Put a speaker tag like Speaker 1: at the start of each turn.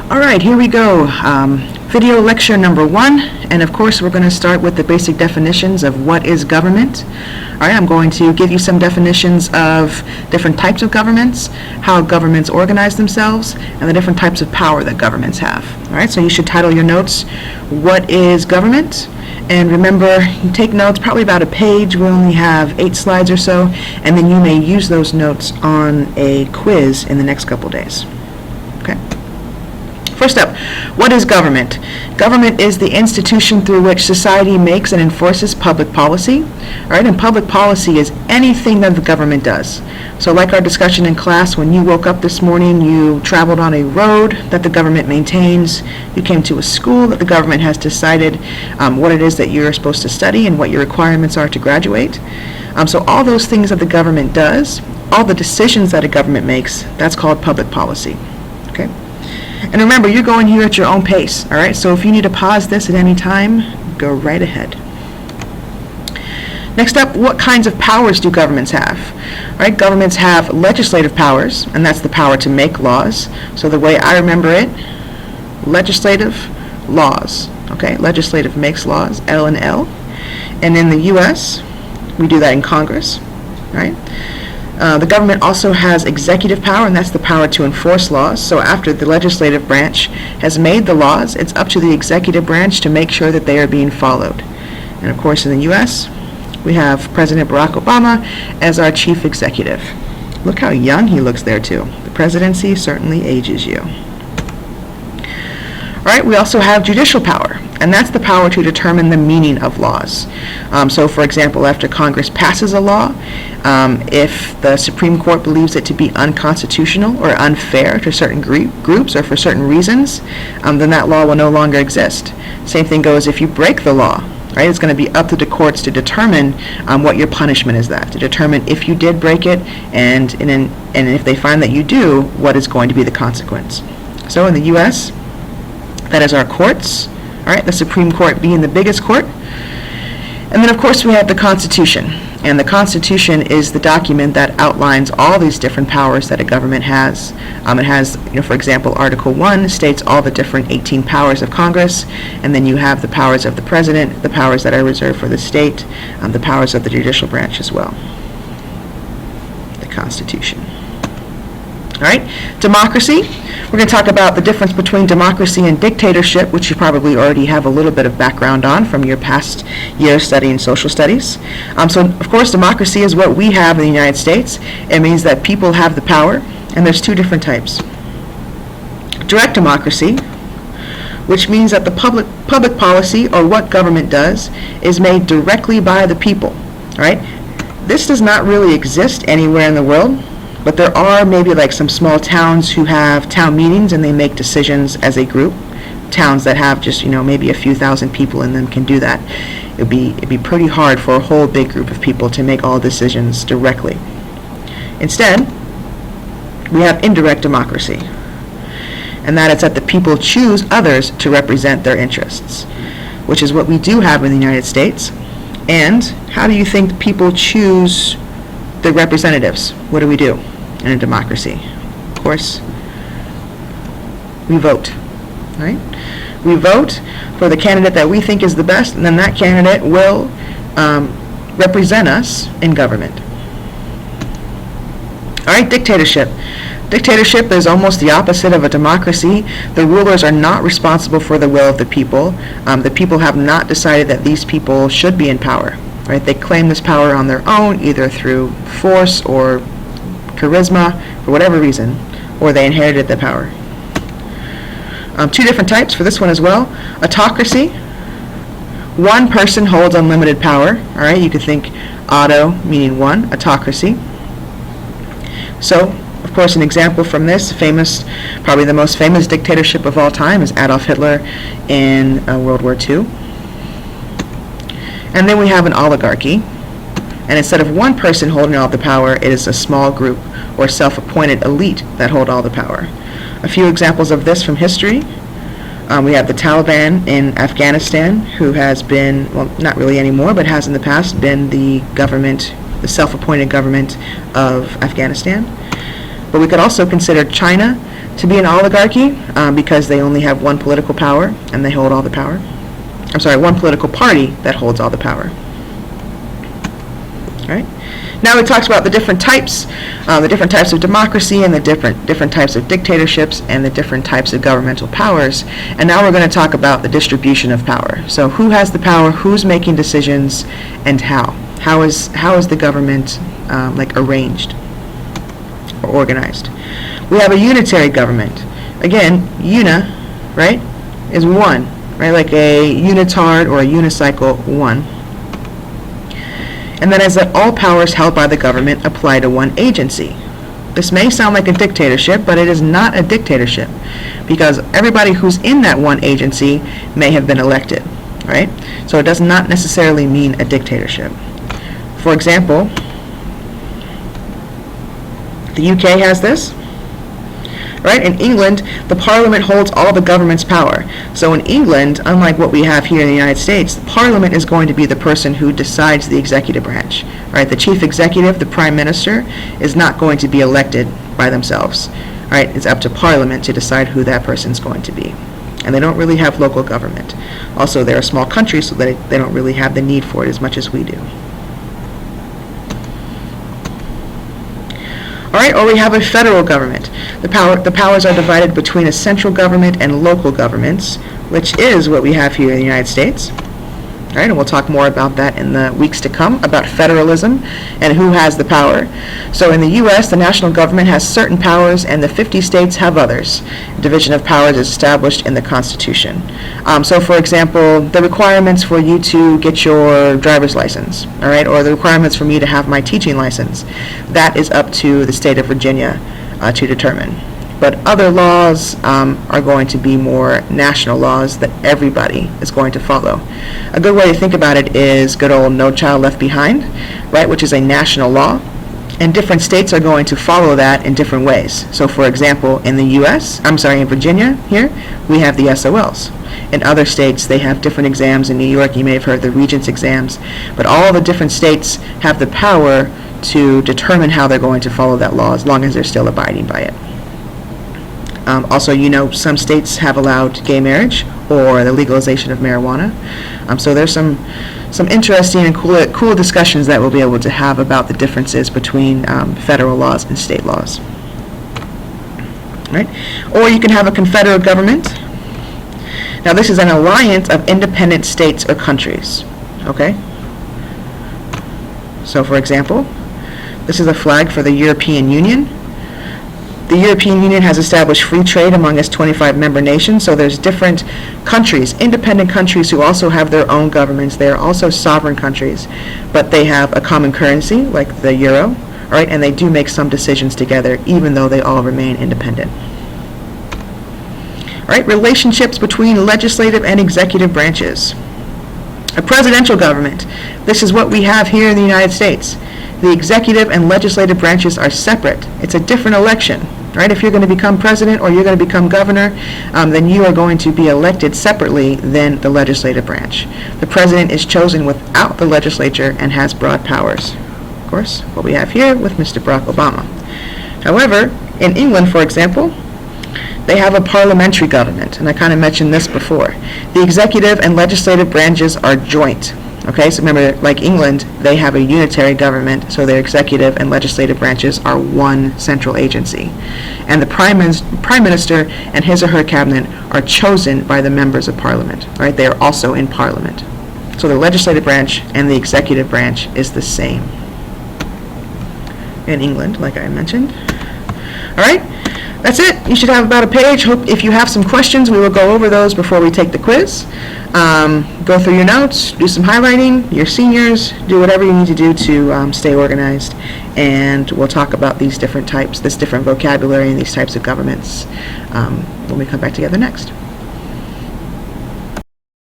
Speaker 1: All right, here we go. Video lecture number 1, and of course we're going to start with the basic definitions of what is government. All right, I'm going to give you some definitions of different types of governments, how governments organize themselves, and the different types of power that governments have. All right, so you should title your notes, "What is government?" And remember, you take notes, probably about a page. We only have 8 slides or so, and then you may use those notes on a quiz in the next couple days. Okay. First up, what is government? Government is the institution through which society makes and enforces public policy. All right, and public policy is anything that the government does. So like our discussion in class, when you woke up this morning, you traveled on a road that the government maintains, you came to a school that the government has decided what it is that you're supposed to study and what your requirements are to graduate. So all those things that the government does, all the decisions that a government makes, that's called public policy. Okay. And remember, you're going here at your own pace, all right? So if you need to pause this at any time, go right ahead. Next up, what kinds of powers do governments have? All right, governments have legislative powers, and that's the power to make laws. So the way I remember it, legislative, laws, okay? Legislative makes laws, L and L. And in the U.S., we do that in Congress, right? The government also has executive power, and that's the power to enforce laws. So after the legislative branch has made the laws, it's up to the executive branch to make sure that they are being followed. And of course, in the U.S., we have President Barack Obama as our chief executive. Look how young he looks there, too. The presidency certainly ages you. All right, we also have judicial power, and that's the power to determine the meaning of laws. So, for example, after Congress passes a law, if the Supreme Court believes it to be unconstitutional or unfair to certain groups or for certain reasons, then that law will no longer exist. Same thing goes if you break the law, right? It's going to be up to the courts to determine what your punishment is, to determine if you did break it, and if they find that you do, what is going to be the consequence. So in the U.S., that is our courts, all right, the Supreme Court being the biggest court. And then, of course, we have the Constitution. And the Constitution is the document that outlines all these different powers that a government has. It has, for example, Article 1 states all the different 18 powers of Congress, and then you have the powers of the President, the powers that are reserved for the state, the powers of the judicial branch as well. The Constitution. All right, democracy. We're going to talk about the difference between democracy and dictatorship, which you probably already have a little bit of background on from your past years studying social studies. So, of course, democracy is what we have in the United States. It means that people have the power, and there's 2 different types. Direct democracy, which means that the public policy, or what government does, is made directly by the people. All right? This does not really exist anywhere in the world. But there are maybe like some small towns who have town meetings and they make decisions as a group. Towns that have just, maybe a few thousand people in them can do that. It'd be pretty hard for a whole big group of people to make all decisions directly. Instead, we have indirect democracy. And that is that the people choose others to represent their interests, which is what we do have in the United States. And how do you think people choose the representatives? What do we do in a democracy? Of course, we vote, right? We vote for the candidate that we think is the best, and then that candidate will represent us in government. All right, dictatorship. Dictatorship is almost the opposite of a democracy. The rulers are not responsible for the will of the people. The people have not decided that these people should be in power. Right? They claim this power on their own, either through force or charisma, for whatever reason, or they inherited the power. 2 different types for this one as well. Autocracy. One person holds unlimited power. All right, you could think auto, meaning one, autocracy. So, of course, an example from this probably the most famous dictatorship of all time is Adolf Hitler in World War II. And then we have an oligarchy, and instead of one person holding all the power, it is a small group or self-appointed elite that hold all the power. A few examples of this from history. We have the Taliban in Afghanistan, who has been, well, not really anymore, but has in the past been the self-appointed government of Afghanistan. But we could also consider China, to be an oligarchy because they only have one political power and they hold all the power. I'm sorry, one political party that holds all the power. All right. Now it talks about the different types of democracy and the different types of dictatorships and the different types of governmental powers. And now we're going to talk about the distribution of power. So who has the power, who's making decisions, and how? How is the government arranged or organized? We have a unitary government. Again, una, right, is one, right, like a unitard or a unicycle, one. And that is that all powers held by the government apply to one agency. This may sound like a dictatorship, but it is not a dictatorship because everybody who's in that one agency may have been elected, right? So it does not necessarily mean a dictatorship. For example, the UK has this. Right? In England, the Parliament holds all the government's power. So in England, unlike what we have here in the United States, the Parliament is going to be the person who decides the executive branch. Right? The chief executive, the Prime Minister, is not going to be elected by themselves. Right? It's up to Parliament to decide who that person's going to be. And they don't really have local government. Also, they're a small country, so they don't really have the need for it as much as we do. All right, or we have a federal government. The powers are divided between a central government and local governments, which is what we have here in the United States. All right, and we'll talk more about that in the weeks to come, about federalism and who has the power. So in the U.S., the national government has certain powers and the 50 states have others. Division of powers is established in the Constitution. So for example, the requirements for you to get your driver's license, all right, or the requirements for me to have my teaching license, that is up to the state of Virginia to determine. But other laws are going to be more national laws that everybody is going to follow. A good way to think about it is good old No Child Left Behind, right, which is a national law. And different states are going to follow that in different ways. So for example, in in Virginia here, we have the SOLs. In other states, they have different exams. In New York, you may have heard the Regents exams. But all the different states have the power to determine how they're going to follow that law as long as they're still abiding by it. Also, some states have allowed gay marriage or the legalization of marijuana. So there's some interesting and cool discussions that we'll be able to have about the differences between federal laws and state laws. Right? Or you can have a confederate government. Now, this is an alliance of independent states or countries. Okay? So, for example, this is a flag for the European Union. The European Union has established free trade among its 25 member nations, so there's different countries, independent countries who also have their own governments. They are also sovereign countries, but they have a common currency, like the euro, all right, and they do make some decisions together, even though they all remain independent. All right, relationships between legislative and executive branches. A presidential government. This is what we have here in the United States. The executive and legislative branches are separate. It's a different election, right? If you're going to become president or you're going to become governor, then you are going to be elected separately than the legislative branch. The president is chosen without the legislature and has broad powers. Of course, what we have here with Mr. Barack Obama. However, in England, for example, they have a parliamentary government, and I kind of mentioned this before. The executive and legislative branches are joint. Okay, so remember, like England, they have a unitary government, so their executive and legislative branches are one central agency. And the Prime Minister and his or her cabinet are chosen by the members of Parliament. Right? They are also in Parliament. So the legislative branch and the executive branch is the same in England, like I mentioned. All right, that's it. You should have about a page. Hope if you have some questions, we will go over those before we take the quiz. Go through your notes, do some highlighting, your seniors, do whatever you need to do to stay organized, and we'll talk about these different types, this different vocabulary and these types of governments when we come back together next.